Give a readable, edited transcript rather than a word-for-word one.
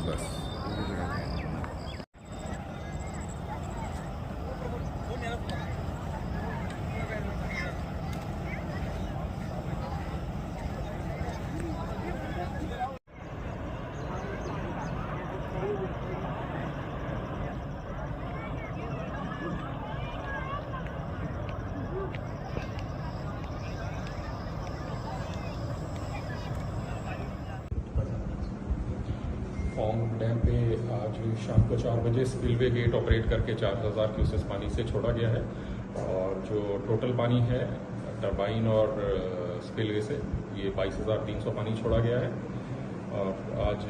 बस पौंग डैम पे आज शाम को 4 बजे स्पिलवे गेट ऑपरेट करके 4000 क्यूसेस पानी से छोड़ा गया है और जो टोटल पानी है टरबाइन और स्पिलवे से ये 22,300 पानी छोड़ा गया है। और आज